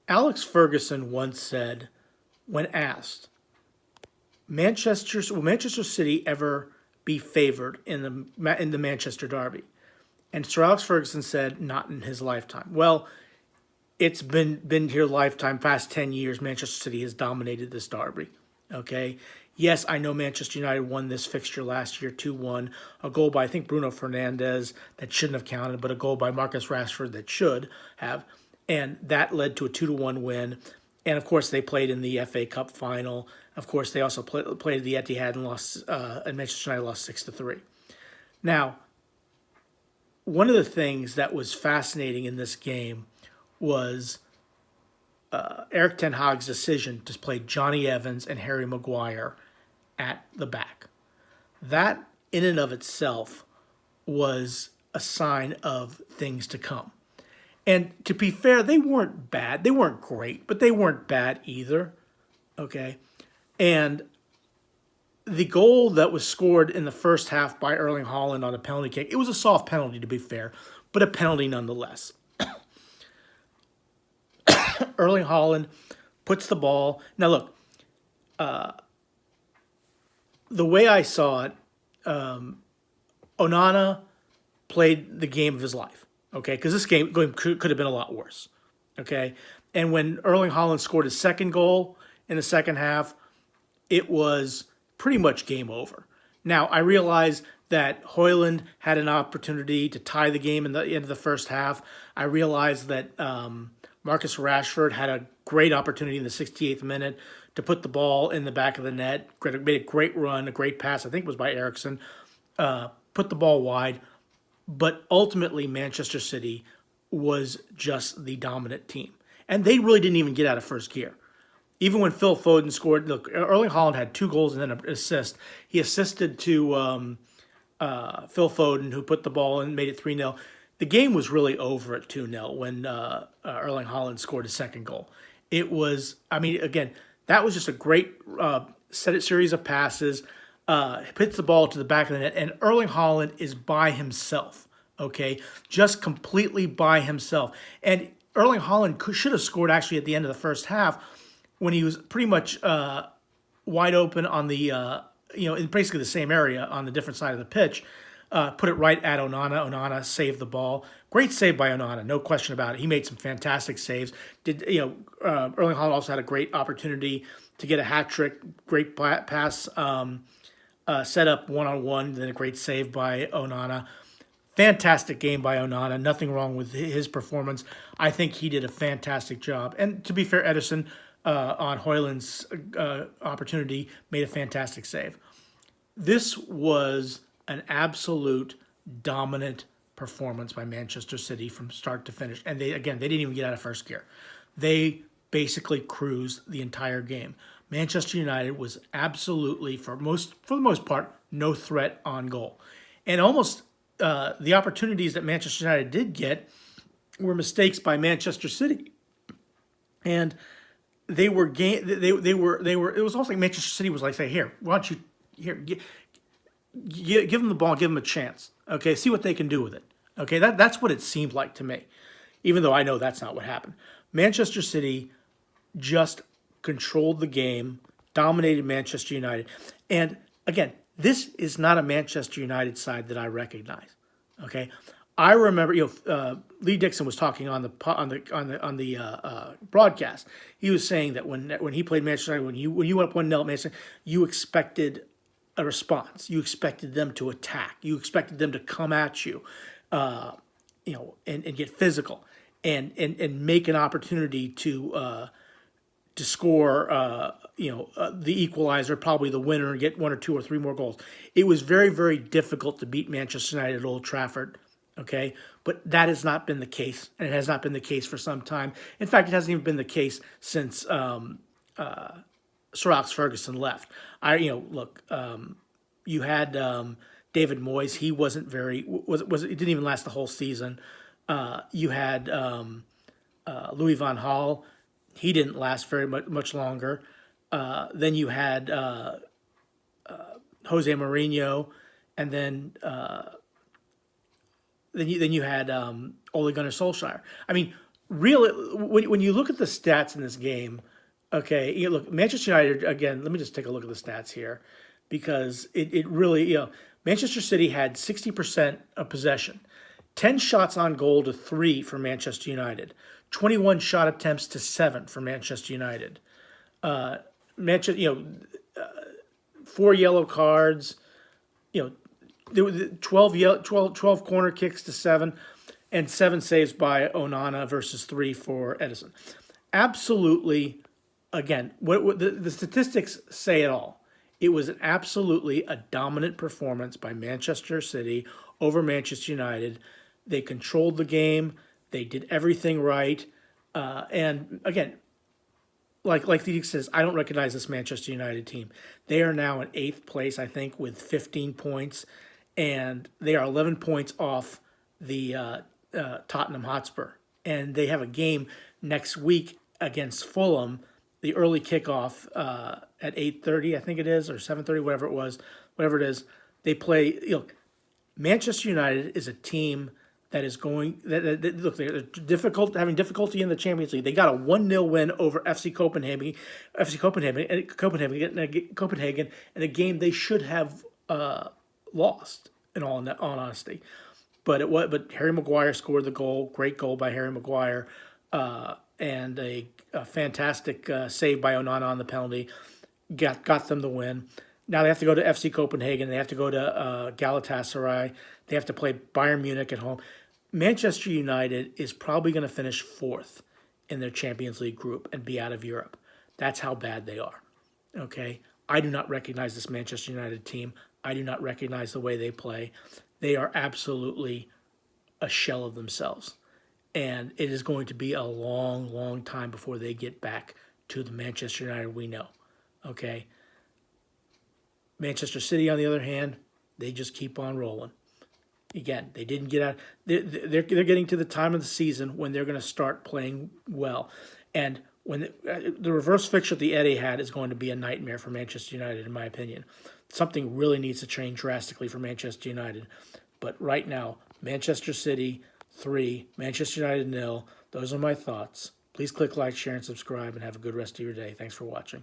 Alex Ferguson once said, when asked, will Manchester City ever be favored in the Manchester Derby? And Sir Alex Ferguson said, not in his lifetime. Well, it's been here lifetime, past 10 years. Manchester City has dominated this derby. Okay. Yes, I know Manchester United won this fixture last year 2-1. A goal by, I think, Bruno Fernandes that shouldn't have counted, but a goal by Marcus Rashford that should have. And that led to a 2-1 win. And of course, they played in the FA Cup final. Of course, they also played at the Etihad and lost, and Manchester United lost 6-3. Now, one of the things that was fascinating in this game was Eric Ten Hag's decision to play Johnny Evans and Harry Maguire at the back. That, in and of itself, was a sign of things to come. And to be fair, they weren't bad. They weren't great, but they weren't bad either. Okay. And the goal that was scored in the first half by Erling Haaland on a penalty kick, it was a soft penalty to be fair, but a penalty nonetheless. Erling Haaland puts the ball. Now, look, the way I saw it, Onana played the game of his life, okay? Because this game could have been a lot worse, okay? And when Erling Haaland scored his second goal in the second half, it was pretty much game over. Now, I realize that Højlund had an opportunity to tie the game in the end of the first half. I realize that Marcus Rashford had a great opportunity in the 68th minute to put the ball in the back of the net. Made a great run, a great pass. I think it was by Ericsson. Put the ball wide. But ultimately, Manchester City was just the dominant team. And they really didn't even get out of first gear. Even when Phil Foden scored, look, Erling Haaland had 2 goals and then an assist. He assisted to Phil Foden, who put the ball in and made it 3-0. The game was really over at 2-0 when Erling Haaland scored his second goal. It was, I mean, again, that was just a great series of passes. Hits the ball to the back of the net, and Erling Haaland is by himself, okay? Just completely by himself. And Erling Haaland should have scored actually at the end of the first half when he was pretty much wide open on the, in basically the same area on the different side of the pitch. Put it right at Onana. Onana saved the ball. Great save by Onana, no question about it. He made some fantastic saves. Erling Haaland also had a great opportunity to get a hat trick. Great pass, set up 1-on-1, then a great save by Onana. Fantastic game by Onana. Nothing wrong with his performance. I think he did a fantastic job. And to be fair, Ederson on Højlund's opportunity made a fantastic save. This was an absolute dominant performance by Manchester City from start to finish. And they didn't even get out of first gear. They basically cruised the entire game. Manchester United was absolutely, for the most part, no threat on goal. And almost the opportunities that Manchester United did get were mistakes by Manchester City. And they were it was almost like Manchester City was like, say, here, why don't you give them the ball, give them a chance. Okay, see what they can do with it. Okay, that's what it seemed like to me, even though I know that's not what happened. Manchester City just controlled the game, dominated Manchester United, and again, this is not a Manchester United side that I recognize. Okay, I remember, Lee Dixon was talking on the broadcast. He was saying that when he played Manchester United, when you went up 1-0 at Manchester, you expected a response. You expected them to attack. You expected them to come at you, and get physical, and make an opportunity to score, the equalizer, probably the winner, and get 1 or 2 or 3 more goals. It was very, very difficult to beat Manchester United at Old Trafford. Okay, but that has not been the case, and it has not been the case for some time. In fact, it hasn't even been the case since Sir Alex Ferguson left. You had David Moyes. He wasn't very it didn't even last the whole season. You had Louis van Gaal. He didn't last very much longer. Then you had Jose Mourinho, and then you had Ole Gunnar Solskjaer. I mean, real when you look at the stats in this game, okay, you look Manchester United again. Let me just take a look at the stats here, because it really Manchester City had 60% of possession, 10 shots on goal to 3 for Manchester United, 21 shot attempts to 7 for Manchester United. Manchester, 4 yellow cards, there were 12 corner kicks to 7, and 7 saves by Onana versus 3 for Edison. Absolutely, again, what the statistics say it all. It was absolutely a dominant performance by Manchester City over Manchester United. They controlled the game. They did everything right. And again, like the says, I don't recognize this Manchester United team. They are now in 8th place, I think, with 15 points, and they are 11 points off the Tottenham Hotspur. And they have a game next week against Fulham, the early kickoff at 8:30, I think it is, or 7:30, whatever it is. They play. Manchester United is a team that is going. Look, they're having difficulty in the Champions League. They got a 1-0 win over FC Copenhagen, Copenhagen, in a game they should have lost. In all honesty, but Harry Maguire scored the goal. Great goal by Harry Maguire, and a fantastic save by Onana on the penalty. Got them the win. Now they have to go to FC Copenhagen. They have to go to Galatasaray. They have to play Bayern Munich at home. Manchester United is probably going to finish 4th in their Champions League group and be out of Europe. That's how bad they are. Okay? I do not recognize this Manchester United team. I do not recognize the way they play. They are absolutely a shell of themselves. And it is going to be a long, long time before they get back to the Manchester United we know. Okay? Manchester City, on the other hand, they just keep on rolling. Again, they didn't get out. They're getting to the time of the season when they're going to start playing well. And when the reverse fixture that Eddie had is going to be a nightmare for Manchester United, in my opinion. Something really needs to change drastically for Manchester United. But right now, Manchester City 3, Manchester United 0. Those are my thoughts. Please click like, share, and subscribe, and have a good rest of your day. Thanks for watching.